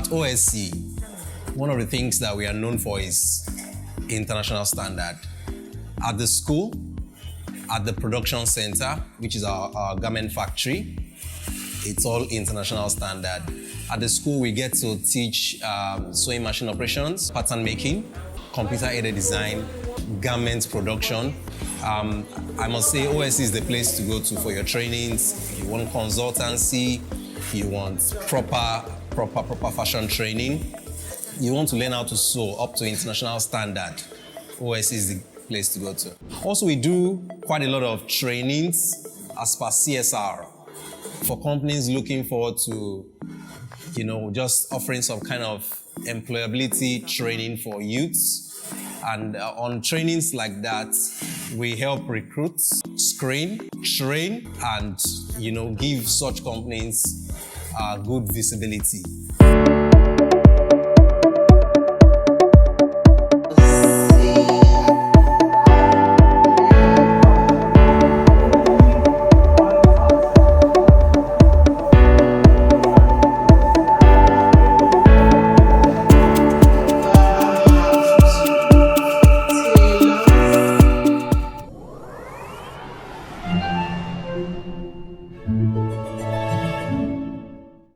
At OSC, one of the things that we are known for is international standard. At the school, at the production center, which is our garment factory, it's all international standard. At the school, we get to teach sewing machine operations, pattern making, computer-aided design, garment production. I must say OSC is the place to go to for your trainings. You want consultancy, you want proper fashion training, you want to learn how to sew up to international standard, OSC is the place to go to. Also, we do quite a lot of trainings as per CSR for companies looking forward to, just offering some kind of employability training for youths. And on trainings like that, we help recruit, screen, train, and give such companies good visibility.